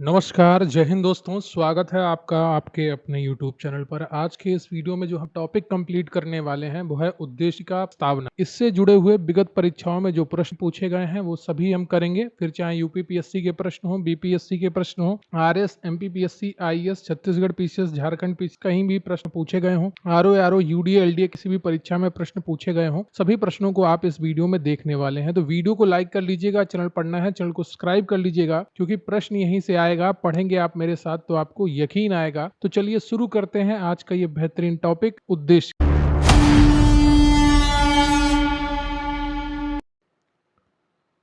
नमस्कार, जय हिंद दोस्तों, स्वागत है आपका आपके अपने यूट्यूब चैनल पर। आज के इस वीडियो में जो हम टॉपिक कंप्लीट करने वाले हैं वो है उद्देशिका प्रस्तावना। इससे जुड़े हुए विगत परीक्षाओं में जो प्रश्न पूछे गए हैं वो सभी हम करेंगे, फिर चाहे यूपीपीएससी के प्रश्न हो, बीपीएससी के प्रश्न हो, RS, MPPSC, IAS, Chhattisgarh PCS, Jharkhand PCS, कहीं भी प्रश्न पूछे गए हों, आरओ, यूडीए, एलडीए किसी भी परीक्षा में प्रश्न पूछे गए हों, सभी प्रश्नों को आप इस वीडियो में देखने वाले हैं। तो वीडियो को लाइक कर लीजिएगा, चैनल पढ़ना है चैनल को सब्सक्राइब कर लीजिएगा, क्योंकि प्रश्न यहीं से आएगा, पढ़ेंगे आप मेरे साथ तो आपको यकीन आएगा। तो चलिए शुरू करते हैं आज का ये बेहतरीन टॉपिक, उद्देश्य।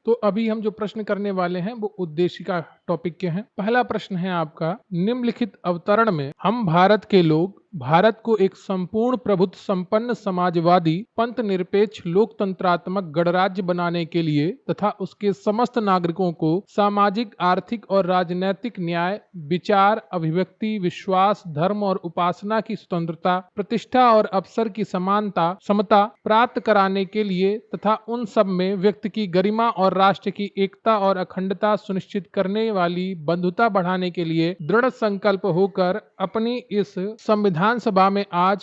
तो अभी हम जो प्रश्न करने वाले हैं वो उद्देशिका टॉपिक के हैं। पहला प्रश्न है आपका, निम्नलिखित अवतरण में हम भारत के लोग भारत को एक संपूर्ण प्रभुत्व संपन्न समाजवादी पंथ निरपेक्ष लोकतंत्रात्मक गणराज्य बनाने के लिए तथा उसके समस्त नागरिकों को सामाजिक, आर्थिक और राजनैतिक न्याय, विचार, अभिव्यक्ति, विश्वास, धर्म और उपासना की स्वतंत्रता, प्रतिष्ठा और अवसर की समानता, समता प्राप्त कराने के लिए तथा उन सब में व्यक्ति की गरिमा और राष्ट्र की एकता और अखंडता सुनिश्चित करने वाली बंधुता बढ़ाने के लिए दृढ़ संकल्प होकर अपनी इस संविधान सभा में आज ...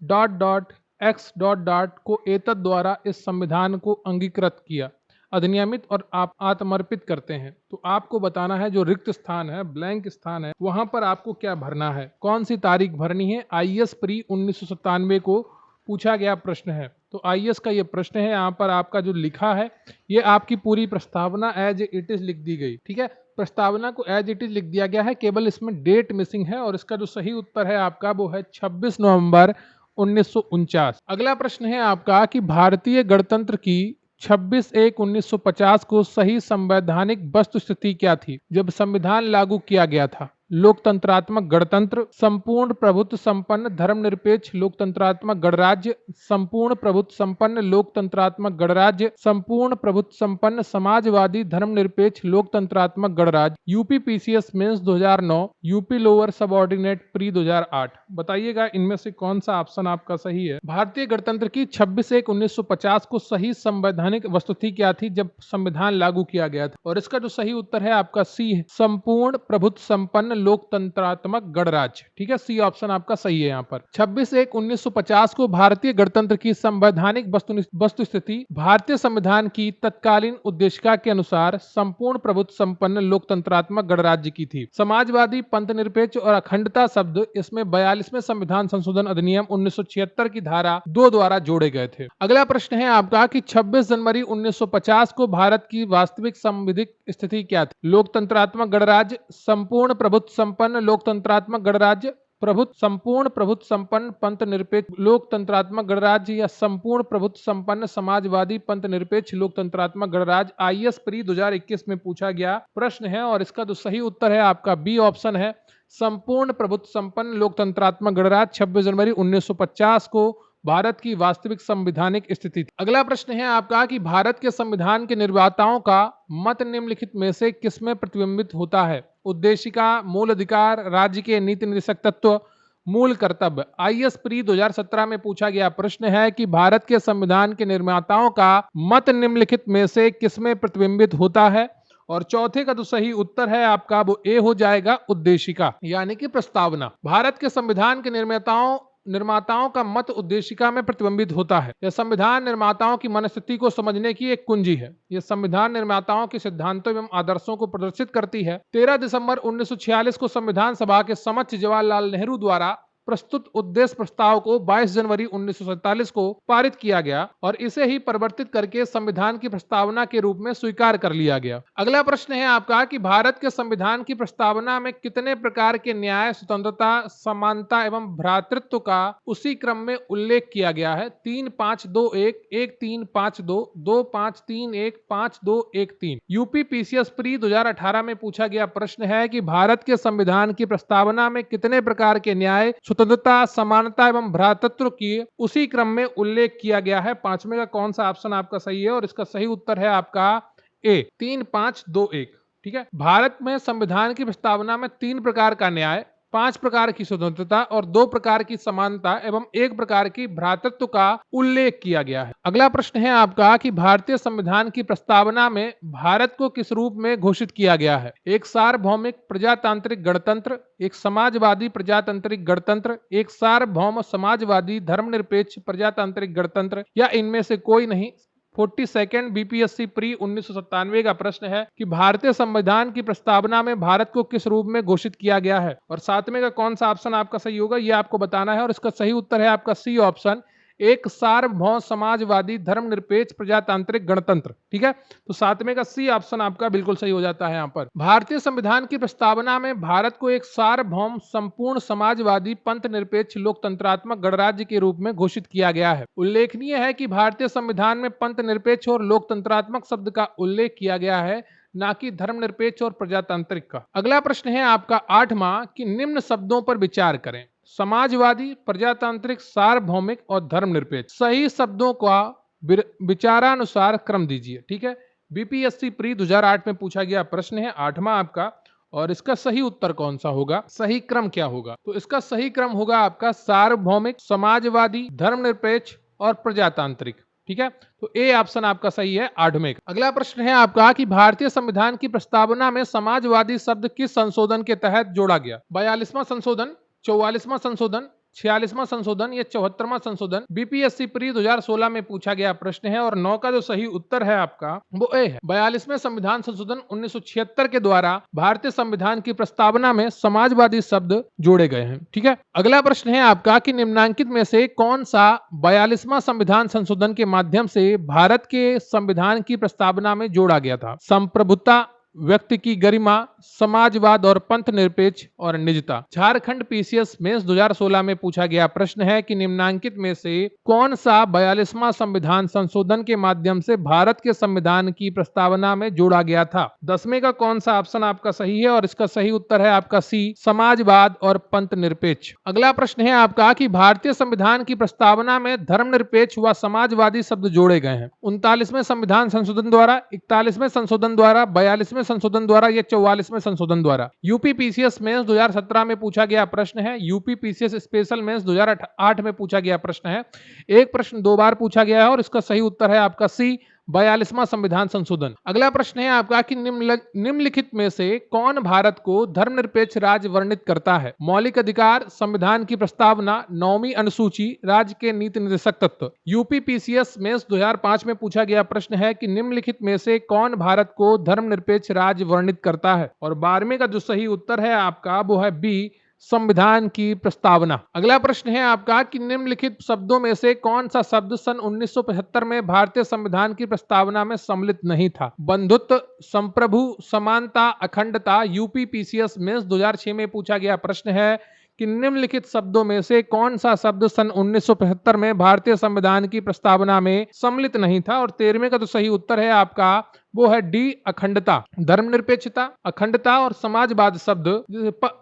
x ... को एतद द्वारा इस संविधान को अंगीकृत किया, अधिनियमित और आप आत्मर्पित करते हैं। तो आपको बताना है जो रिक्त स्थान है, ब्लैंक स्थान है, वहां पर आपको क्या भरना है, कौन सी तारीख भरनी है। आईएएस प्री 1997 को पूछा गया प्रश्न है। तो आईएएस का ये प्रश्न है, यहाँ पर आपका जो लिखा है ये आपकी पूरी प्रस्तावना एज इट इज लिख दी गई। ठीक है, प्रस्तावना को एज इट इज लिख दिया गया है, केवल इसमें डेट मिसिंग है और इसका जो सही उत्तर है आपका वो है 26 नवंबर 1949। अगला प्रश्न है आपका कि भारतीय गणतंत्र की 26/1/1950 को सही संवैधानिक वस्तुस्थिति क्या थी जब संविधान लागू किया गया था। लोकतंत्रात्मक गणतंत्र, संपूर्ण प्रभुत्व संपन्न धर्मनिरपेक्ष लोकतंत्रात्मक गणराज्य, संपूर्ण प्रभुत्व संपन्न लोकतंत्रात्मक गणराज्य, संपूर्ण प्रभुत्व संपन्न समाजवादी धर्मनिरपेक्ष लोकतंत्रात्मक गणराज्य। UP PCS mains 2009, UP lower subordinate pre 2008। बताइएगा इनमें से कौन सा ऑप्शन आपका सही है। भारतीय गणतंत्र की 26/1/1950 को सही संवैधानिक वस्तुस्थिति क्या थी जब संविधान लागू किया गया था, और इसका जो सही उत्तर है आपका सी है, संपूर्ण प्रभुत्व संपन्न लोकतंत्रात्मक गणराज्य। ठीक है, सी ऑप्शन आपका सही है। यहाँ पर 26/1/1950 को भारतीय गणतंत्र की संवैधानिक वस्तुस्थिति भारतीय संविधान की तत्कालीन उद्देशिका के अनुसार संपूर्ण प्रभुत्व संपन्न लोकतंत्रात्मक गणराज्य की थी। समाजवादी, पंथ निरपेक्ष और अखंडता शब्द इसमें 42वें संविधान संशोधन अधिनियम 1976 की धारा 2 द्वारा जोड़े गए थे। अगला प्रश्न है आपका कि 26 जनवरी 1950 को भारत की वास्तविक संविधिक स्थिति क्या थी। लोकतंत्रात्मक गणराज्य, संपूर्ण प्रभुत्व संपन्न लोकतंत्रात्मक गणराज्य, संपूर्ण प्रभुत्व संपन्न पंथ निरपेक्ष लोकतंत्रात्मक गणराज्य या संपूर्ण प्रभुत्व संपन्न समाजवादी पंथ निरपेक्ष लोकतंत्रात्मक गणराज्य। आईएएस प्री 2021 में पूछा गया प्रश्न है और इसका जो सही उत्तर है आपका बी ऑप्शन है, संपूर्ण प्रभुत्व संपन्न लोकतंत्रात्मक गणराज्य 26 जनवरी 1950 को भारत की वास्तविक संवैधानिक स्थिति। अगला प्रश्न है आपका कि भारत के संविधान के निर्माताओं का मत निम्नलिखित में से किसमें प्रतिबिंबित होता है। उद्देशिका, मूल अधिकार, राज्य के नीति निर्देशक तत्व, मूल कर्तव्य। आईएएस प्री 2017 में पूछा गया प्रश्न है कि भारत के संविधान के निर्माताओं का मत निम्नलिखित में से किसमें प्रतिबिंबित होता है, और चौथे का जो सही उत्तर है आपका वो ए हो जाएगा, उद्देशिका यानी कि प्रस्तावना। भारत के संविधान के निर्माताओं का मत उद्देशिका में प्रतिबिंबित होता है। यह संविधान निर्माताओं की मनस्थिति को समझने की एक कुंजी है। यह संविधान निर्माताओं के सिद्धांतों एवं आदर्शों को प्रदर्शित करती है। 13 दिसंबर 1946 को संविधान सभा के समक्ष जवाहरलाल नेहरू द्वारा प्रस्तुत उद्देश्य प्रस्ताव को 22 जनवरी 1947 को पारित किया गया और इसे ही परिवर्तित करके संविधान की प्रस्तावना के रूप में स्वीकार कर लिया गया। अगला प्रश्न है आपका कि भारत के संविधान की प्रस्तावना में कितने प्रकार के न्याय, स्वतंत्रता, समानता एवं भ्रातृत्व का उसी क्रम में उल्लेख किया गया है। 3, 5, 2, 1, 1, 3, 5, 2, 2, 5, 3, 1, 5, 2, 1, 3। यूपी पीसीएस प्री 2018 में पूछा गया प्रश्न है कि भारत के संविधान की प्रस्तावना में कितने प्रकार के न्याय, स्वतंत्रता, समानता एवं भ्रातृत्व की उसी क्रम में उल्लेख किया गया है। पांचवें का कौन सा ऑप्शन आपका सही है, और इसका सही उत्तर है आपका ए, 3, 5, 2, 1। ठीक है, भारत में संविधान की प्रस्तावना में 3 प्रकार का न्याय, 5 प्रकार की स्वतंत्रता और 2 प्रकार की समानता एवं 1 प्रकार की भ्रातृत्व का उल्लेख किया गया है। अगला प्रश्न है आपका कि भारतीय संविधान की प्रस्तावना में भारत को किस रूप में घोषित किया गया है? एक सार्वभौमिक प्रजातांत्रिक गणतंत्र, एक समाजवादी प्रजातांत्रिक गणतंत्र, एक सार्वभौम समाजवादी धर्मनिरपेक्ष प्रजातांत्रिक गणतंत्र, या इनमें से कोई नहीं। 42 बीपीएससी प्री 1997 का प्रश्न है कि भारतीय संविधान की प्रस्तावना में भारत को किस रूप में घोषित किया गया है, और 7वें का कौन सा ऑप्शन आपका सही होगा ये आपको बताना है, और इसका सही उत्तर है आपका सी ऑप्शन, एक सार्वभौम समाजवादी धर्मनिरपेक्ष प्रजातांत्रिक गणतंत्र। ठीक है, तो 7वें का सी ऑप्शन आपका बिल्कुल सही हो जाता है। यहाँ पर भारतीय संविधान की प्रस्तावना में भारत को एक सार्वभौम संपूर्ण समाजवादी पंथ निरपेक्ष लोकतंत्रात्मक गणराज्य के रूप में घोषित किया गया है। उल्लेखनीय है कि भारतीय संविधान में पंथ निरपेक्ष और लोकतंत्रात्मक शब्द का उल्लेख किया गया है, ना कि धर्मनिरपेक्ष और प्रजातांत्रिक का। अगला प्रश्न है आपका 8वां कि निम्न शब्दों पर विचार करें: समाजवादी, प्रजातांत्रिक, सार्वभौमिक और धर्मनिरपेक्ष। सही शब्दों का विचारानुसार क्रम दीजिए। ठीक है, बीपीएससी प्री 2008 में पूछा गया प्रश्न है 8वां आपका, और इसका सही उत्तर कौन सा होगा, सही क्रम क्या होगा? तो इसका सही क्रम होगा आपका सार्वभौमिक, समाजवादी, धर्मनिरपेक्ष और प्रजातांत्रिक। ठीक है, तो ए ऑप्शन आपका सही है 8वें। अगला प्रश्न है आपका कि भारतीय संविधान की प्रस्तावना में समाजवादी शब्द किस संशोधन के तहत जोड़ा गया? 42वां संशोधन, 44वां संशोधन, 46वां संशोधन या 74वां संशोधन? बीपीएससी प्री 2016 में पूछा गया प्रश्न है, और 9 का जो सही उत्तर है आपका वो ए है। 42वें संविधान संशोधन 1976 के द्वारा भारतीय संविधान की प्रस्तावना में समाजवादी शब्द जोड़े गए हैं। ठीक है, अगला प्रश्न है आपका कि निम्नांकित में से कौन सा 42वां संविधान संशोधन के माध्यम से भारत के संविधान की प्रस्तावना में जोड़ा गया था? संप्रभुता, व्यक्ति की गरिमा, समाजवाद और पंथ निरपेक्ष और निजता। झारखंड पीसीएस मेंस 2016 में पूछा गया प्रश्न है कि निम्नांकित में से कौन सा 42वां संविधान संशोधन के माध्यम से भारत के संविधान की प्रस्तावना में जोड़ा गया था? 10वें का कौन सा ऑप्शन आपका सही है, और इसका सही उत्तर है आपका सी, समाजवाद और पंथ निरपेक्ष। अगला प्रश्न है आपका कि भारतीय संविधान की प्रस्तावना में धर्मनिरपेक्ष व समाजवादी शब्द जोड़े गए हैं 39वें संविधान संशोधन द्वारा, 41वें संशोधन द्वारा, 42वें संशोधन द्वारा या 44वें संशोधन द्वारा? यूपी पीसीएस मेंस 2017 में पूछा गया प्रश्न है, यूपी पीसीएस स्पेशल मेंस 2008 में पूछा गया प्रश्न है। एक प्रश्न 2 बार पूछा गया है, और इसका सही उत्तर है आपका सी, 42वां संविधान संशोधन। अगला प्रश्न है आपका कि निम्नलिखित में से कौन भारत को धर्मनिरपेक्ष राज्य वर्णित करता है? मौलिक अधिकार, संविधान की प्रस्तावना, 9वीं अनुसूची, राज्य के नीति निर्देशक तत्व। यूपी पीसीएस मेंस 2005 में पूछा गया प्रश्न है कि निम्नलिखित में से कौन भारत को धर्मनिरपेक्ष राज्य वर्णित करता है? और 12वें का जो सही उत्तर है आपका वो है बी, संविधान की प्रस्तावना। अगला प्रश्न है आपका कि निम्नलिखित शब्दों में से कौन सा शब्द सन 1975 में भारतीय संविधान की प्रस्तावना में सम्मिलित नहीं था? बंधुत्व, संप्रभु, समानता, अखंडता। यूपी पीसीएस मेंस 2006 में पूछा गया प्रश्न है कि निम्नलिखित शब्दों में से कौन सा शब्द सन 1975 में भारतीय संविधान की प्रस्तावना में सम्मिलित नहीं था? और 13वें का तो सही उत्तर है आपका वो है डी, अखंडता। धर्मनिरपेक्षता, अखंडता और समाजवाद शब्द,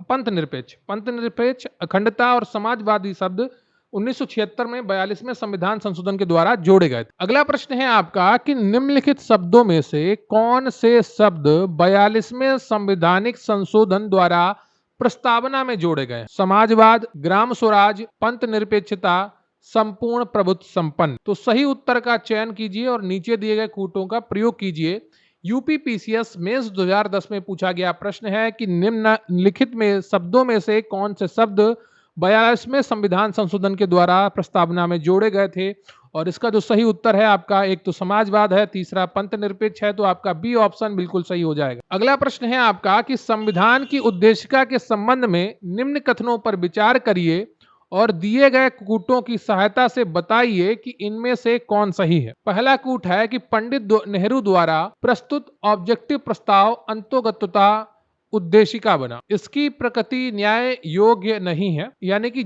पंथ निरपेक्ष, अखंडता और समाजवादी शब्द 1976 में 42वें संविधान संशोधन के द्वारा जोड़े गए थे। अगला प्रश्न है आपका कि निम्नलिखित शब्दों में से कौन से शब्द 42वें संवैधानिक संशोधन द्वारा प्रस्तावना में जोड़े गए? समाजवाद, ग्राम स्वराज, पंथ निरपेक्षता, संपूर्ण प्रभुत्व संपन्न। तो सही उत्तर का चयन कीजिए और नीचे दिए गए कूटों का प्रयोग कीजिए। यूपी पीसीएस मेंस 2010 में पूछा गया प्रश्न है कि निम्नलिखित में शब्दों में से कौन से शब्द 42वें संविधान संशोधन के द्वारा प्रस्तावना में जोड़े गए थे? और इसका जो सही उत्तर है आपका, एक तो समाजवाद है, तीसरा पंथ निरपेक्ष है, तो आपका बी ऑप्शन बिल्कुल सही हो जाएगा। अगला प्रश्न है आपका कि संविधान की उद्देशिका के संबंध में निम्न कथनों पर विचार करिए और दिए गए कूटों की सहायता से बताइए कि इनमें से कौन सही है। पहला कूट है कि पंडित नेहरू द्वारा प्रस्तुत ऑब्जेक्टिव प्रस्ताव अंतोगतता उद्देशिका बना। इसकी प्रकृति न्याय योग्य नहीं है, यानी कि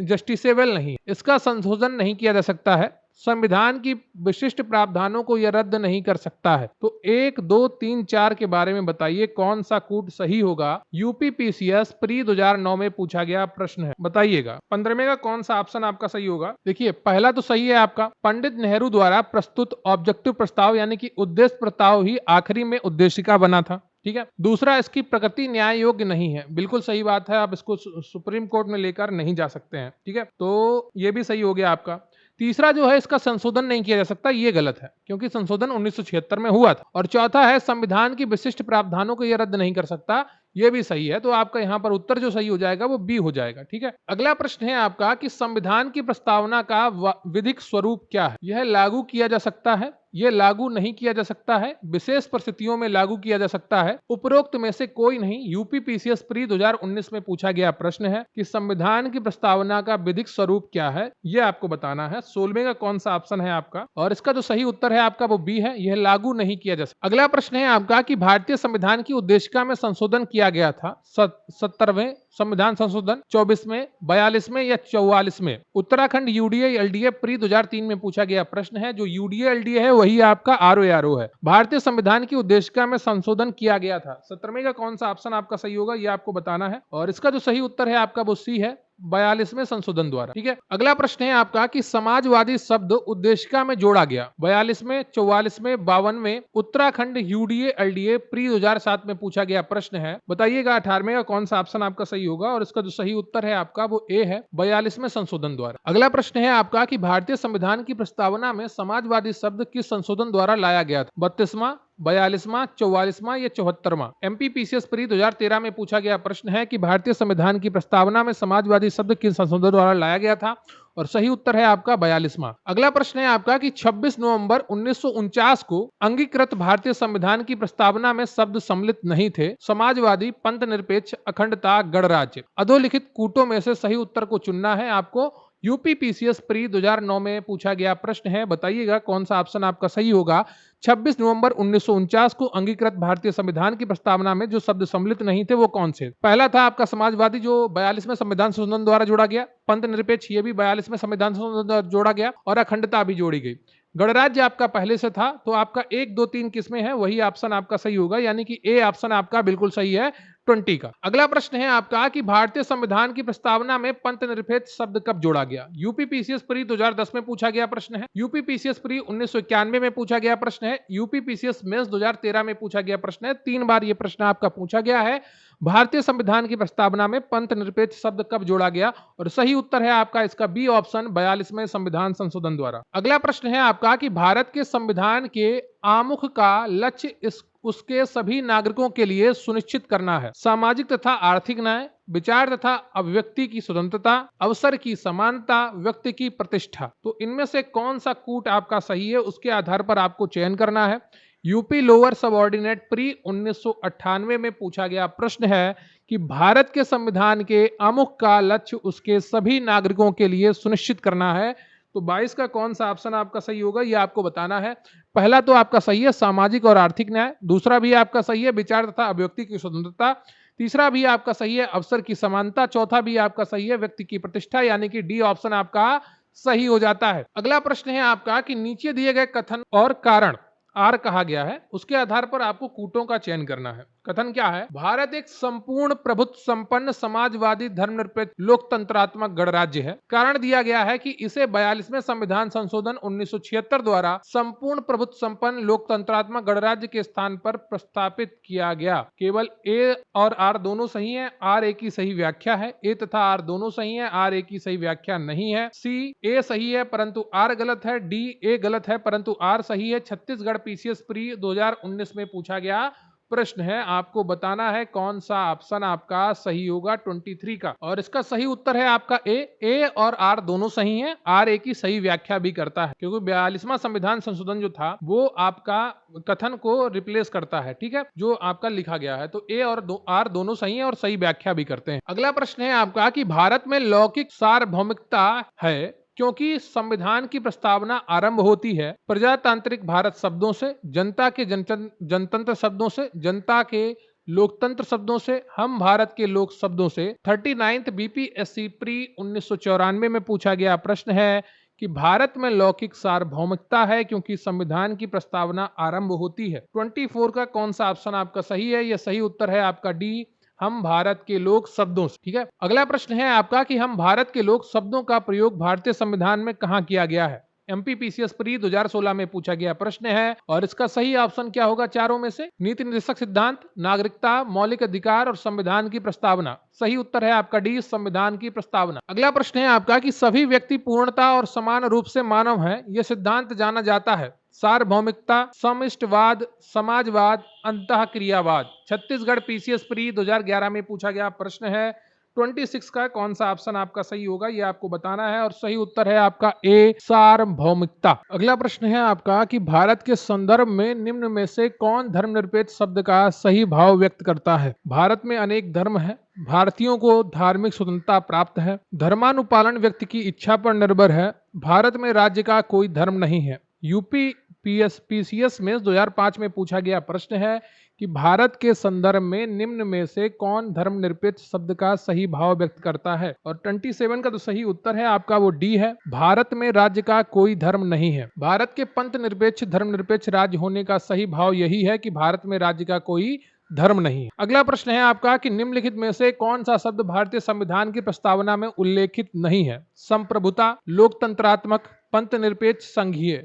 जस्टिसेबल नहीं है। इसका संशोधन नहीं किया जा सकता है। संविधान की विशिष्ट प्रावधानों को यह रद्द नहीं कर सकता है। तो 1, 2, 3, 4 के बारे में बताइए कौन सा कूट सही होगा। यूपी पीसीएस प्री 2009 में पूछा गया प्रश्न है, बताइएगा 15वें का कौन सा ऑप्शन आपका सही होगा। देखिए पहला तो सही है आपका, पंडित नेहरू द्वारा प्रस्तुत ऑब्जेक्टिव प्रस्ताव यानी कि उद्देश्य प्रस्ताव ही आखिरी में उद्देशिका बना था। ठीक है। दूसरा, इसकी प्रकृति न्याय योग्य नहीं है। बिल्कुल सही बात है, आप इसको सुप्रीम कोर्ट में लेकर नहीं जा सकते हैं। ठीक है, तो ये भी सही हो गया आपका। तीसरा जो है, इसका संशोधन नहीं किया जा सकता, ये गलत है क्योंकि संशोधन 1976 में हुआ था। और चौथा है, संविधान की विशिष्ट प्रावधानों को यह रद्द नहीं कर सकता, ये भी सही है। तो आपका यहाँ पर उत्तर जो सही हो जाएगा वो बी हो जाएगा। ठीक है। अगला प्रश्न है आपका कि संविधान की प्रस्तावना का विधिक स्वरूप क्या है। यह लागू किया जा सकता है, यह लागू नहीं किया जा सकता है, विशेष परिस्थितियों में लागू किया जा सकता है, उपरोक्त में से कोई नहीं। यूपीपीसीएस प्री 2019 में पूछा गया प्रश्न है कि संविधान की प्रस्तावना का विधिक स्वरूप क्या है, यह आपको बताना है। 16वें का कौन सा ऑप्शन है आपका, और इसका जो सही उत्तर है आपका वो बी है, यह लागू नहीं किया जा सकता। अगला प्रश्न है आपका कि भारतीय संविधान की उद्देशिका में संशोधन किया गया था 70वें संविधान संशोधन, 24 में, 42 में या 44 में। उत्तराखंड यूडीए एलडीए प्री 2003 में पूछा गया प्रश्न है। जो यूडीए एलडीए है वही आपका आरओ है। भारतीय संविधान की उद्देशिका में संशोधन किया गया था। 17वें का कौन सा ऑप्शन आपका सही होगा, ये आपको बताना है। और इसका जो सही उत्तर है आपका वो सी है, 42वें संशोधन द्वारा। ठीक है। अगला प्रश्न है आपका कि समाजवादी शब्द उद्देशिका में जोड़ा गया 42 में, 44 में, 52 में। उत्तराखंड यूडीए एलडीए प्री 2007 में पूछा गया प्रश्न है। बताइएगा 18वें का कौन सा ऑप्शन आपका सही होगा, और इसका जो सही उत्तर है आपका वो ए है, 42वें संशोधन द्वारा। अगला प्रश्न है आपका कि भारतीय संविधान की प्रस्तावना में समाजवादी शब्द किस संशोधन द्वारा लाया गया था। 32वां, 42वां, 44वां या 74वां। एमपीपीसीएस प्री 2013 में पूछा गया प्रश्न है कि भारतीय संविधान की प्रस्तावना में समाजवादी शब्द किस संशोधन द्वारा लाया गया था, और सही उत्तर है आपका 42वां। अगला प्रश्न है आपका कि 26 नवंबर 1949 को अंगीकृत भारतीय संविधान की प्रस्तावना में शब्द सम्मिलित नहीं थे। समाजवादी, पंथ निरपेक्ष, अखंडता, गणराज्य। अधोलिखित कूटों में से सही उत्तर को चुनना है आपको। यूपीपीसीएस प्री 2009 में पूछा गया प्रश्न है। बताइएगा कौन सा ऑप्शन आपका सही होगा। 26 नवंबर 1949 को अंगीकृत भारतीय संविधान की प्रस्तावना में जो शब्द सम्मिलित नहीं थे वो कौन से। पहला था आपका समाजवादी, जो 42वें संविधान संशोधन द्वारा जोड़ा गया। पंथ निरपेक्ष, ये भी 42वें संविधान संशोधन द्वारा जोड़ा गया, और अखंडता भी जोड़ी गई। गणराज्य आपका पहले से था, तो आपका 1, 2, 3 किसमें है, वही ऑप्शन आपका सही होगा, यानी कि ए ऑप्शन आपका बिल्कुल सही है, 20 का। अगला प्रश्न है आपका कि भारतीय संविधान की प्रस्तावना में पंथ निरपेक्ष शब्द कब जोड़ा गया। यूपीपीसीएस प्री 2010 में पूछा गया प्रश्न है। यूपीपीसीएस प्री 1991 में पूछा गया प्रश्न है। यूपीपीसीएस मेंस 2013 में पूछा गया प्रश्न है। 3 बार यह प्रश्न आपका पूछा गया है, भारतीय संविधान की प्रस्तावना में पंथ निरपेक्ष शब्द कब जोड़ा गया, और सही उत्तर है आपका इसका बी ऑप्शन, 42वें संविधान संशोधन द्वारा। अगला प्रश्न है आपका कि भारत के संविधान के आमुख का लक्ष्य उसके सभी नागरिकों के लिए सुनिश्चित करना है। सामाजिक तथा आर्थिक न्याय, विचार तथा अभिव्यक्ति की स्वतंत्रता, अवसर की समानता, व्यक्ति की प्रतिष्ठा। तो इनमें से कौन सा कूट आपका सही है, उसके आधार पर आपको चयन करना है। यूपी लोअर सबऑर्डिनेट प्री 1998 में पूछा गया प्रश्न है कि भारत के संविधान के आमुख का लक्ष्य उसके सभी नागरिकों के लिए सुनिश्चित करना है। तो 22 का कौन सा ऑप्शन आपका सही होगा, यह आपको बताना है। पहला तो आपका सही है, सामाजिक और आर्थिक न्याय। दूसरा भी आपका सही है, विचार तथा अभिव्यक्ति की स्वतंत्रता। तीसरा भी आपका सही है, अवसर की समानता। चौथा भी आपका सही है, व्यक्ति की प्रतिष्ठा, यानी कि डी ऑप्शन आपका सही हो जाता है। अगला प्रश्न है आपका कि नीचे दिए गए कथन और कारण आर कहा गया है, उसके आधार पर आपको कूटों का चयन करना है। कथन क्या है, भारत एक संपूर्ण प्रभुत्व संपन्न समाजवादी धर्मनिरपेक्ष लोकतंत्रात्मक गणराज्य है। कारण दिया गया है कि इसे 42वें संविधान संशोधन 1976 द्वारा संपूर्ण प्रभुत्व संपन्न लोकतंत्रात्मक गणराज्य के स्थान पर प्रस्तापित किया गया। केवल ए और आर दोनों सही है, आर ए की सही व्याख्या है। ए तथा आर दोनों सही है, आर ए की सही व्याख्या नहीं है। सी ए सही है परंतु आर गलत है। डी ए गलत है परंतु आर सही है। छत्तीसगढ़ पीसीएस प्री 2019 में पूछा गया प्रश्न है, आपको बताना है कौन सा ऑप्शन आपका सही होगा 23 का, और इसका सही उत्तर है आपका ए और आर दोनों सही हैं। आर ए की सही व्याख्या भी करता है, क्योंकि 42वां संविधान संशोधन जो था वो आपका कथन को रिप्लेस करता है, ठीक है, जो आपका लिखा गया है। तो ए और आर दोनों सही हैं और सही व्याख्या भी करते हैं। अगला प्रश्न है आपका कि भारत में लौकिक सार्वभौमिकता है क्योंकि संविधान की प्रस्तावना आरंभ होती है प्रजातांत्रिक भारत शब्दों से, जनता के जनतंत्र शब्दों से, जनता के लोकतंत्र शब्दों से, हम भारत के लोक शब्दों से। 39th बीपीएससी प्री 1994 में पूछा गया प्रश्न है कि भारत में लौकिक सार्वभौमिकता है क्योंकि संविधान की प्रस्तावना आरंभ होती है। 24 का कौन सा ऑप्शन आपका सही है, यह सही उत्तर है आपका डी, हम भारत के लोक शब्दों से। ठीक है। अगला प्रश्न है आपका कि हम भारत के लोक शब्दों का प्रयोग भारतीय संविधान में कहां किया गया है। एमपीपीसीएस प्री 2016 में पूछा गया प्रश्न है और इसका सही ऑप्शन क्या होगा चारों में से? नीति निर्देशक सिद्धांत, नागरिकता, मौलिक अधिकार और संविधान की प्रस्तावना। सही उत्तर है आपका डी, संविधान की प्रस्तावना। अगला प्रश्न है आपका कि सभी व्यक्ति पूर्णता और समान रूप से मानव हैं, यह सिद्धांत जाना जाता है। सार्वभौमिकता, समष्टिवाद, समाजवाद, अंतःक्रियावाद। छत्तीसगढ़ पीसीएस प्री 2011 में पूछा गया प्रश्न है। 26 का कौन सा ऑप्शन आपका सही होगा ये आपको बताना है और सही उत्तर है आपका ए, सार्वभौमिकता। अगला प्रश्न है आपका कि भारत के संदर्भ में निम्न में से कौन धर्मनिरपेक्ष शब्द का सही भाव व्यक्त करता है? भारत में अनेक धर्म है, भारतीयों को धार्मिक स्वतंत्रता प्राप्त है, धर्मानुपालन व्यक्ति की इच्छा पर निर्भर है, भारत में राज्य का कोई धर्म नहीं है। यूपी पीसीएस में 2005 में पूछा गया प्रश्न है कि भारत के संदर्भ में निम्न में से कौन धर्मनिरपेक्ष शब्द का सही भाव व्यक्त करता है? और 27 का तो सही उत्तर है आपका वो डी है, भारत में राज्य का कोई धर्म नहीं है। भारत के पंथ निरपेक्ष धर्मनिरपेक्ष राज्य होने का सही भाव यही है कि भारत में राज्य का कोई धर्म नहीं है। अगला प्रश्न है आपका कि निम्नलिखित में से कौन सा शब्द भारतीय संविधान की प्रस्तावना में उल्लेखित नहीं है? संप्रभुता, लोकतंत्रात्मक, पंथ निरपेक्ष, संघीय।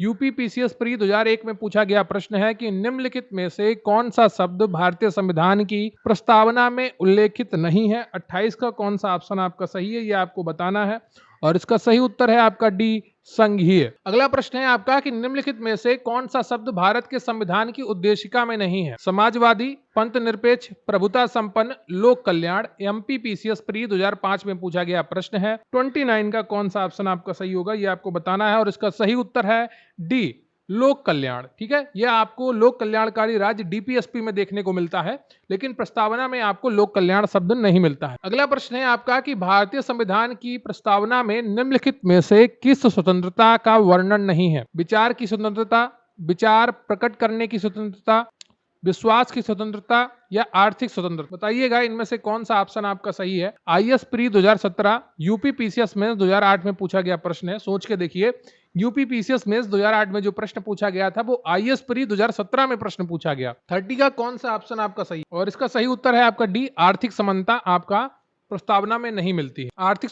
यूपी पीसीएस प्री 2001 में पूछा गया प्रश्न है कि निम्नलिखित में से कौन सा शब्द भारतीय संविधान की प्रस्तावना में उल्लेखित नहीं है? 28 का कौन सा ऑप्शन आपका सही है ये आपको बताना है और इसका सही उत्तर है आपका डी, संघीय। अगला प्रश्न है आपका कि निम्नलिखित में से कौन सा शब्द भारत के संविधान की उद्देशिका में नहीं है? समाजवादी, पंथ निरपेक्ष, प्रभुता संपन्न, लोक कल्याण। एमपीपीसीएस प्री 2005 में पूछा गया प्रश्न है। 29 का कौन सा ऑप्शन आपका सही होगा ये आपको बताना है और इसका सही उत्तर है डी, लोक कल्याण। ठीक है, यह आपको लोक कल्याणकारी राज्य डीपीएसपी में देखने को मिलता है, लेकिन प्रस्तावना में आपको लोक कल्याण शब्द नहीं मिलता है। अगला प्रश्न है आपका कि भारतीय संविधान की प्रस्तावना में निम्नलिखित में से किस स्वतंत्रता का वर्णन नहीं है? विचार की स्वतंत्रता, विचार प्रकट करने की स्वतंत्रता, विश्वास की स्वतंत्रता या आर्थिक स्वतंत्रता। बताइएगा इनमें से कौन सा ऑप्शन आपका सही है। आईएएस प्री 2017, यूपी पीसीएस में 2008 में पूछा गया प्रश्न है, सोच के देखिए। यूपी पीसीएस में 2008 में जो प्रश्न पूछा गया था वो आईएएस प्री 2017 में प्रश्न पूछा गया। 30 का कौन सा ऑप्शन आपका सही और इसका सही उत्तर है आपका डी, आर्थिक समानता आपका प्रस्तावना में नहीं मिलती है। आर्थिक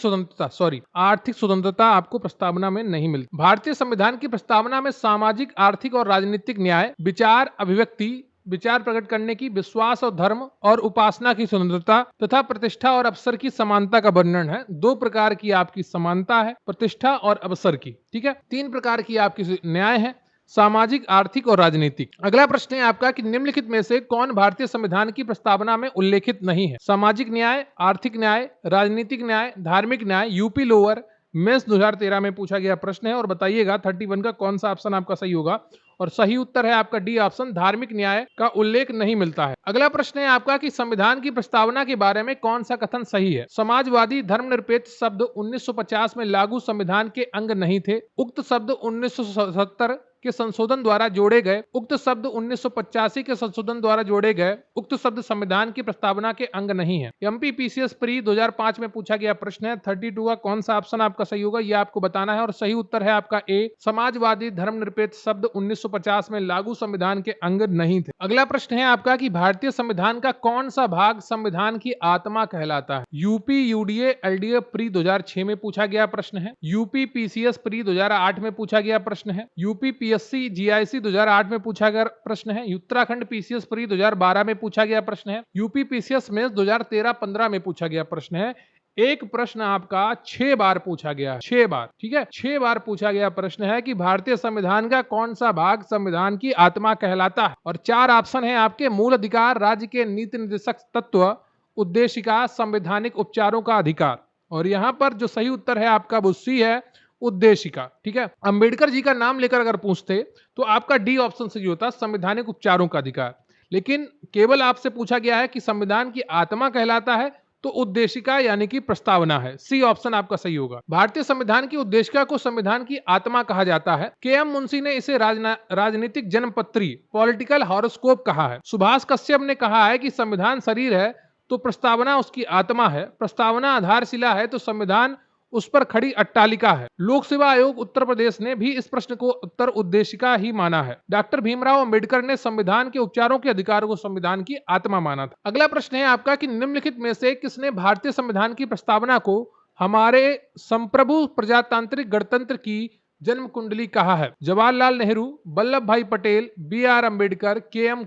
स्वतंत्रता आपको प्रस्तावना में नहीं मिलती। भारतीय संविधान की प्रस्तावना में सामाजिक, आर्थिक और राजनीतिक न्याय, विचार अभिव्यक्ति, विचार प्रकट करने की, विश्वास और धर्म और उपासना की स्वतंत्रता तथा प्रतिष्ठा और अवसर की समानता का वर्णन है। 2 प्रकार की आपकी समानता है, प्रतिष्ठा और अवसर की। ठीक है, 3 प्रकार की आपकी न्याय है, सामाजिक, आर्थिक और राजनीतिक। अगला प्रश्न है आपका कि निम्नलिखित में से कौन भारतीय संविधान की प्रस्तावना में उल्लेखित नहीं है? सामाजिक न्याय, आर्थिक न्याय, राजनीतिक न्याय, धार्मिक न्याय। यूपी लोअर मेंस 2013 में पूछा गया प्रश्न है और बताइएगा 31 का कौन सा ऑप्शन आपका सही होगा और सही उत्तर है आपका डी ऑप्शन, धार्मिक न्याय का उल्लेख नहीं मिलता है। अगला प्रश्न है आपका कि संविधान की प्रस्तावना के बारे में कौन सा कथन सही है? समाजवादी धर्मनिरपेक्ष शब्द 1950 में लागू संविधान के अंग नहीं थे। उक्त शब्द 1977 के संशोधन द्वारा जोड़े गए। उक्त शब्द 1985 के संशोधन द्वारा जोड़े गए। उक्त शब्द संविधान की प्रस्तावना के अंग नहीं है। एमपीपीसीएस प्री 2005 में पूछा गया प्रश्न है। 32 का कौन सा ऑप्शन आपका सही होगा यह आपको बताना है और सही उत्तर है आपका ए, समाजवादी धर्मनिरपेक्ष शब्द 1950 में लागू संविधान के अंग नहीं थे। अगला प्रश्न है आपका कि भारतीय संविधान का कौन सा भाग संविधान की आत्मा कहलाता है? यूपी यूडीए एलडीए प्री 2006 में पूछा गया प्रश्न है। यूपी पीसीएस प्री 2008 में पूछा गया प्रश्न है। यूपी पीएससी जीआईसी 2008 में पूछा गया प्रश्न है। उत्तराखंड पीसीएस प्री 2012 में पूछा गया प्रश्न है। यूपी पीसीएस में 2013-15 में पूछा गया प्रश्न है। एक प्रश्न आपका 6 बार पूछा गया है, 6 बार। ठीक है, 6 बार पूछा गया प्रश्न है कि भारतीय संविधान का कौन सा भाग संविधान की आत्मा कहलाता है और 4 ऑप्शन है आपके। मूल अधिकार, राज्य के नीति निर्देशक तत्व, उद्देशिका, संवैधानिक उपचारों का अधिकार। और यहाँ पर जो सही उत्तर है आपका वो सी है, उद्देशिका। ठीक है, अंबेडकर जी का नाम लेकर अगर पूछते तो आपका डी ऑप्शन सही होता, संवैधानिक उपचारों का अधिकार। लेकिन केवल आपसे पूछा गया है कि संविधान की आत्मा कहलाता है तो उद्देशिका यानी कि प्रस्तावना है। सी ऑप्शन आपका सही होगा। भारतीय संविधान की उद्देशिका को संविधान की आत्मा कहा जाता है। के.एम. मुंशी ने इसे राजनीतिक जन्मपत्री, पॉलिटिकल हॉरोस्कोप कहा है। सुभाष कश्यप ने कहा है कि संविधान शरीर है तो प्रस्तावना उसकी आत्मा है। प्रस्तावना आधारशिला है तो संविधान उस पर खड़ी अट्टालिका है। लोक सेवा आयोग उत्तर प्रदेश ने भी इस प्रश्न को उत्तर उद्देशिका ही माना है। डॉक्टर भीमराव अंबेडकर ने संविधान के उपचारों के अधिकार को संविधान की आत्मा माना था। अगला प्रश्न है आपका कि निम्नलिखित में से किसने भारतीय संविधान की प्रस्तावना को हमारे संप्रभु प्रजातांत्रिक गणतंत्र की जन्म कुंडली कहाँ है? जवाहरलाल नेहरू, वल्लभ भाई पटेल, बी आर अम्बेडकर, के M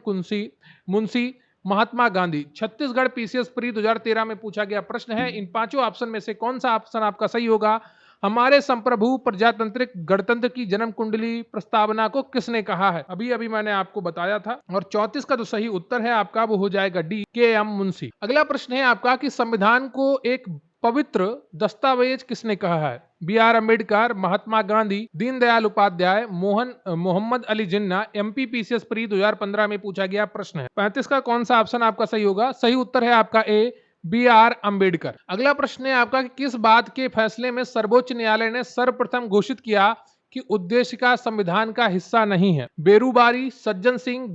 Munshi, Mahatma Gandhi. Chhattisgarh PCS pre 2013 में पूछा गया प्रश्न है। इन पांचों ऑप्शन में से कौन सा ऑप्शन आपका सही होगा? हमारे संप्रभु प्रजातांत्रिक गणतंत्र की जन्म कुंडली प्रस्तावना को किसने कहा है? अभी अभी मैंने आपको बताया था। और 34 का जो सही उत्तर है आपका वो हो जाएगा डी, के एम मुंशी। अगला प्रश्न है आपका कि संविधान को एक पवित्र दस्तावेज किसने कहा है? B R Ambedkar, Mahatma Gandhi, Deendayal Upadhyay, Mohammad Ali Jinnah. MP PCS pre 2015 में पूछा गया प्रश्न है। 35 का कौन सा ऑप्शन आपका सही होगा? सही उत्तर है आपका ए, बी आर अम्बेडकर। अगला प्रश्न है आपका कि किस बात के फैसले में सर्वोच्च न्यायालय ने सर्वप्रथम घोषित किया कि उद्देश्य का संविधान का हिस्सा नहीं है? Berubari, Sajjan Singh,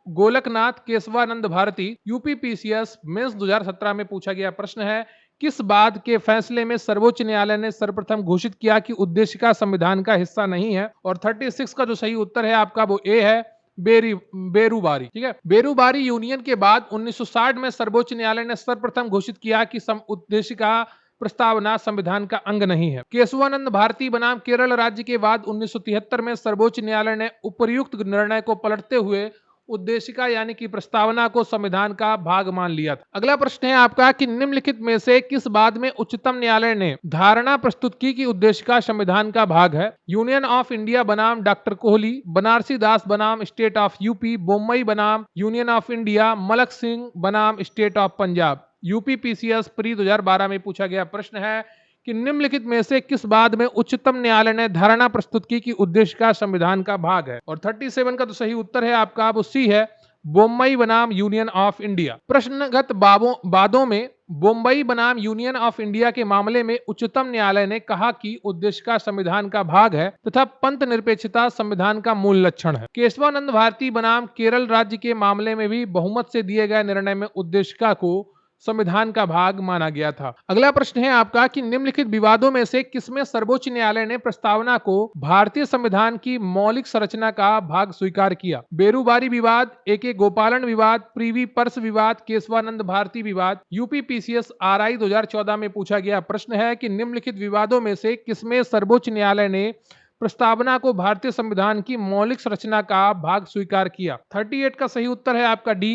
Golaknath, Keshavananda Bharati. UP PCS mains 2017 में पूछा गया प्रश्न है। किस बात के फैसले में सर्वोच्च न्यायालय ने सर्वप्रथम घोषित किया कि उद्देश्य का संविधान का हिस्सा नहीं है? और 36 का जो सही उत्तर है आपका वो ए है, बेरूबारी। ठीक है, बेरूबारी यूनियन के बाद 1960 में सर्वोच्च न्यायालय ने सर्वप्रथम घोषित किया कि उद्देश्य का प्रस्तावना संविधान का अंग नहीं है। केशवानंद भारती बनाम केरल राज्य के बाद 1973 में सर्वोच्च न्यायालय ने उपर्युक्त निर्णय को पलटते हुए उद्देशिका यानी कि प्रस्तावना को संविधान का भाग मान लिया था। अगला प्रश्न है आपका कि निम्नलिखित में से किस बात में उच्चतम न्यायालय ने धारणा प्रस्तुत की कि उद्देशिका संविधान का भाग है? यूनियन ऑफ इंडिया बनाम डॉक्टर कोहली, बनारसी दास बनाम स्टेट ऑफ यूपी, बोम्बई बनाम union of India, Malak Singh बनाम state of Punjab. UP PCS pre 2012 में पूछा गया प्रश्न है कि निम्नलिखित में से किस बात में उच्चतम न्यायालय ने धारणा प्रस्तुत की कि उद्देश्य का संविधान का भाग है? और 37 का तो सही उत्तर है आपका वो सी है, बोम्बई बनाम यूनियन ऑफ इंडिया। प्रश्नगत वादों में बोम्बई बनाम यूनियन ऑफ इंडिया के मामले में उच्चतम न्यायालय ने कहा कि उद्देश्य का संविधान का भाग है तथा पंथ निरपेक्षता संविधान का मूल लक्षण है। केशवानंद भारती बनाम केरल राज्य के मामले में भी बहुमत से दिए गए निर्णय में उद्देशिका को संविधान का भाग माना गया था। अगला प्रश्न है आपका कि निम्नलिखित विवादों में से किसमें सर्वोच्च न्यायालय ने प्रस्तावना को भारतीय संविधान की मौलिक संरचना का भाग स्वीकार किया? बेरूबारी विवाद, एके गोपालन विवाद, प्रीवी पर्स विवाद, केशवानंद भारती विवाद। यूपी पीसीएस आरआई 2014 में पूछा गया प्रश्न है कि निम्नलिखित विवादों में से किसमें सर्वोच्च न्यायालय ने प्रस्तावना को भारतीय संविधान की मौलिक संरचना का भाग स्वीकार किया? 38 का सही उत्तर है आपका डी,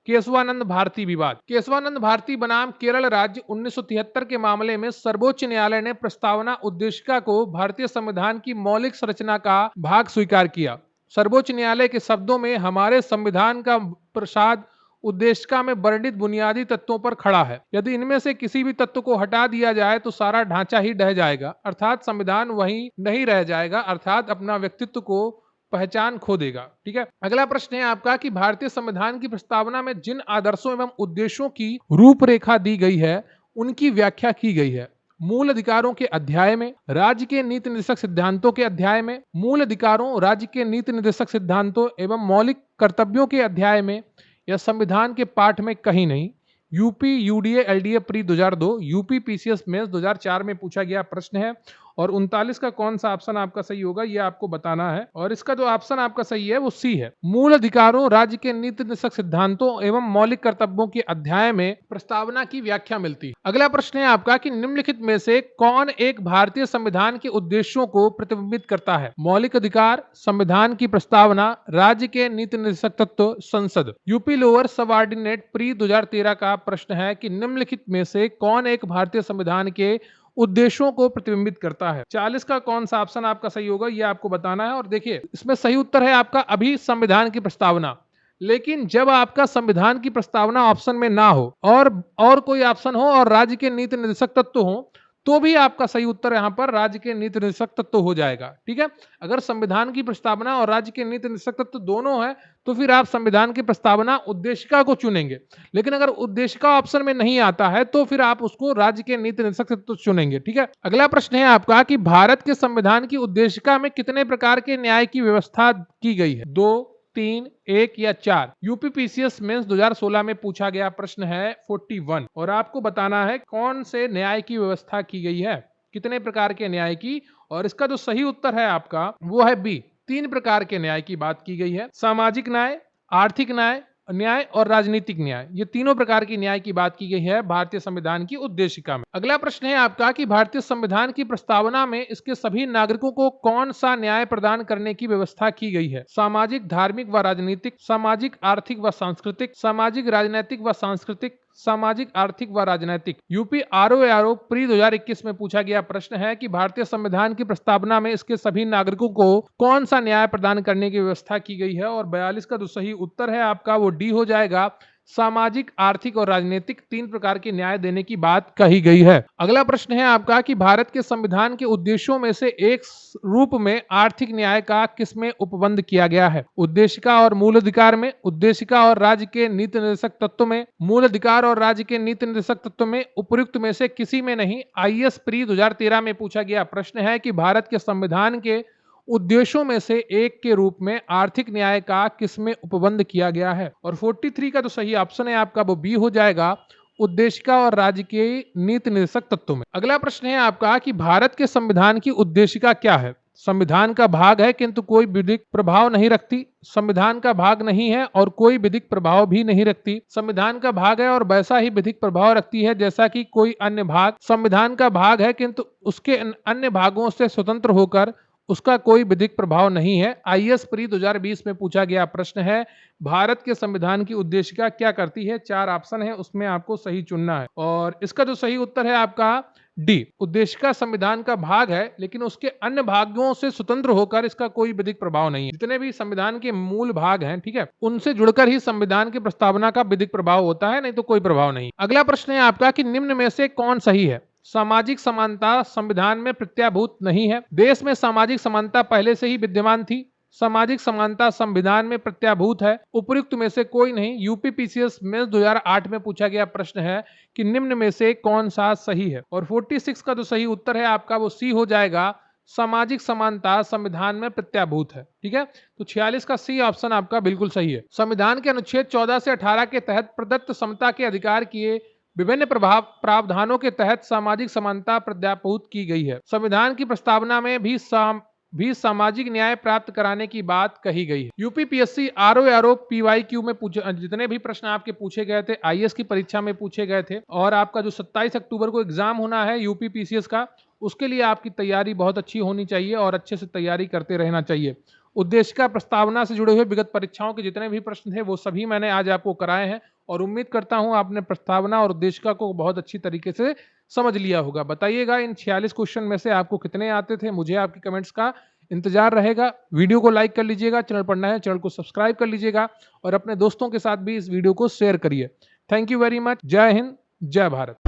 केशवानंद भारती विवाद। केशवानंद भारती बनाम केरल राज्य 1973 के मामले में सर्वोच्च न्यायालय ने प्रस्तावना उद्देशिका को भारतीय संविधान की मौलिक संरचना का भाग स्वीकार किया। सर्वोच्च न्यायालय के शब्दों में हमारे संविधान का प्रसाद उद्देशिका में वर्णित बुनियादी तत्वों पर खड़ा है। यदि इनमें से किसी भी तत्व को हटा दिया जाए तो सारा ढांचा ही ढह जाएगा, अर्थात संविधान वहीं नहीं रह जाएगा, अर्थात अपना व्यक्तित्व को पहचान खो देगा। ठीक है, अगला प्रश्न है आपका कि भारतीय संविधान की प्रस्तावना में जिन आदर्शों एवं उद्देश्यों की रूपरेखा दी गई है उनकी व्याख्या की गई है? मूल अधिकारों के अध्याय में, राज्य के नीति निर्देशक सिद्धांतों के अध्याय में, मूल अधिकारों, राज्य के नीति निर्देशक सिद्धांतों एवं मौलिक कर्तव्यों के अध्याय में, या संविधान के पाठ में कहीं नहीं? UP UDA LDA pre 2002, UP PCS mains 2004 में पूछा गया प्रश्न है। और 39 का कौन सा ऑप्शन आपका सही होगा ये आपको बताना है। और इसका जो ऑप्शन आपका सही है वो सी है, मूल अधिकारों, राज्य के नीति निर्देशक सिद्धांतों एवं मौलिक कर्तव्यों के अध्याय में प्रस्तावना की व्याख्या मिलती है। अगला प्रश्न है आपका कि निम्नलिखित में से कौन एक भारतीय संविधान के उद्देश्यों को प्रतिबिंबित करता है? मौलिक अधिकार, संविधान की प्रस्तावना, राज्य के नीति निर्देशक तत्व, संसद। यूपी लोअर सबऑर्डिनेट प्री 2013 का प्रश्न है कि निम्नलिखित में से कौन एक भारतीय संविधान के उद्देश्यों को प्रतिबिंबित करता है? 40 का कौन सा ऑप्शन आपका सही होगा ये आपको बताना है। और देखिए इसमें सही उत्तर है आपका अभी संविधान की प्रस्तावना। लेकिन जब आपका संविधान की प्रस्तावना ऑप्शन में ना हो और कोई ऑप्शन हो और राज्य के नीति निर्देशक तत्व हो तो भी आपका सही उत्तर यहाँ पर राज्य के नीति निर्देशक तत्व हो जाएगा। ठीक है, अगर संविधान की प्रस्तावना और राज्य के नीति निर्देशक तत्व दोनों है तो फिर आप संविधान की प्रस्तावना उद्देशिका को चुनेंगे। लेकिन अगर उद्देशिका ऑप्शन में नहीं आता है तो फिर आप उसको राज्य के नीति निर्देशक तत्व चुनेंगे। ठीक है, अगला प्रश्न है आपका कि भारत के संविधान की उद्देशिका में कितने प्रकार के न्याय की व्यवस्था की गई है? 2, 3, 1 या 4? यूपी पीसीएस मेंस 2016 में पूछा गया प्रश्न है 41 और आपको बताना है कौन से न्याय की व्यवस्था की गई है, कितने प्रकार के न्याय की। और इसका जो सही उत्तर है आपका वो है बी, 3 प्रकार के न्याय की बात की गई है। सामाजिक न्याय, आर्थिक न्याय, न्याय और राजनीतिक न्याय, ये तीनों प्रकार की न्याय की बात की गई है भारतीय संविधान की उद्देशिका में। अगला प्रश्न है आपका कि भारतीय संविधान की प्रस्तावना में इसके सभी नागरिकों को कौन सा न्याय प्रदान करने की व्यवस्था की गई है? सामाजिक, धार्मिक व राजनीतिक, सामाजिक, आर्थिक व सांस्कृतिक, सामाजिक, राजनीतिक व सांस्कृतिक, सामाजिक, आर्थिक व राजनीतिक। यूपी आरओ प्री 2021 में पूछा गया प्रश्न है कि भारतीय संविधान की प्रस्तावना में इसके सभी नागरिकों को कौन सा न्याय प्रदान करने की व्यवस्था की गई है? और 42 का जो सही उत्तर है आपका वो डी हो जाएगा। सामाजिक, आर्थिक और राजनीतिक तीन प्रकार के न्याय देने की बात कही गई है। अगला प्रश्न है आपका कि भारत के संविधान के उद्देश्यों में से एक रूप में आर्थिक न्याय का किसमें उपबंध किया गया है? उद्देशिका और मूल अधिकार में, उद्देशिका और राज्य के नीति निर्देशक तत्व में, मूल अधिकार और राज्य के नीति निर्देशक तत्व में, उपयुक्त में से किसी में नहीं। आईएएस प्री 2013 में पूछा गया प्रश्न है कि भारत के संविधान के उद्देश्यों में से एक के रूप में आर्थिक न्याय का किसमें उपबंध किया गया है? और 43 का जो सही ऑप्शन है आपका वो बी हो जाएगा, उद्देशिका और राज्य के नीति निर्देशक तत्वों में। अगला प्रश्न है आपका कि भारत के संविधान की उद्देशिका क्या है? संविधान का भाग है किंतु कोई विधिक प्रभाव नहीं रखती, संविधान का भाग नहीं है और कोई विधिक प्रभाव भी नहीं रखती, संविधान का भाग है और वैसा ही विधिक प्रभाव रखती है जैसा कि कोई अन्य भाग, संविधान का भाग है किंतु उसके अन्य भागों से स्वतंत्र होकर उसका कोई विधिक प्रभाव नहीं है। आईएएस प्री 2020 में पूछा गया प्रश्न है भारत के संविधान की उद्देशिका क्या करती है? 4 ऑप्शन है उसमें आपको सही चुनना है और इसका जो सही उत्तर है आपका डी, उद्देशिका संविधान का भाग है लेकिन उसके अन्य भागों से स्वतंत्र होकर इसका कोई विधिक प्रभाव नहीं है। जितने भी संविधान के मूल भाग हैं, ठीक है, उनसे जुड़कर ही संविधान की प्रस्तावना का विधिक प्रभाव होता है, नहीं तो कोई प्रभाव नहीं। अगला प्रश्न है आपका कि निम्न में से कौन सही है? सामाजिक समानता संविधान में प्रत्याभूत नहीं है। देश में सामाजिक समानता पहले से ही विद्यमान थी। सामाजिक समानता संविधान में प्रत्याभूत है। उपयुक्त में से कोई नहीं। यूपी पीसीएस में 2008 में पूछा गया प्रश्न है कि निम्न में से कौन सा सही है? और 46 का जो सही उत्तर है आपका वो सी हो जाएगा, सामाजिक समानता संविधान में प्रत्याभूत है। ठीक है, तो 46 का सी ऑप्शन आपका बिल्कुल सही है। संविधान के अनुच्छेद 14 से 18 के तहत प्रदत्त समता के अधिकार किए विभिन्न प्रावधानों के तहत सामाजिक समानता प्रत्याभूत की गई है। संविधान की प्रस्तावना में भी सामाजिक न्याय प्राप्त कराने की बात कही गई है। यूपीपीएससी आरओ पीवाईक्यू में जितने भी प्रश्न आपके पूछे गए थे, आईएएस की परीक्षा में पूछे गए थे और आपका जो 27 अक्टूबर को एग्जाम होना है यूपीपीसीएस का, उसके लिए आपकी तैयारी बहुत अच्छी होनी चाहिए और अच्छे से तैयारी करते रहना चाहिए। उद्देशिका प्रस्तावना से जुड़े हुए विगत परीक्षाओं के जितने भी प्रश्न थे वो सभी मैंने आज आपको कराए हैं और उम्मीद करता हूं आपने प्रस्तावना और उद्देशिका को बहुत अच्छी तरीके से समझ लिया होगा। बताइएगा इन 46 क्वेश्चन में से आपको कितने आते थे? मुझे आपके कमेंट्स का इंतजार रहेगा। वीडियो को लाइक कर लीजिएगा, चैनल पर नए हैं चैनल को सब्सक्राइब कर लीजिएगा और अपने दोस्तों के साथ भी इस वीडियो को शेयर करिए। Thank you very much. जय हिंद, जय भारत।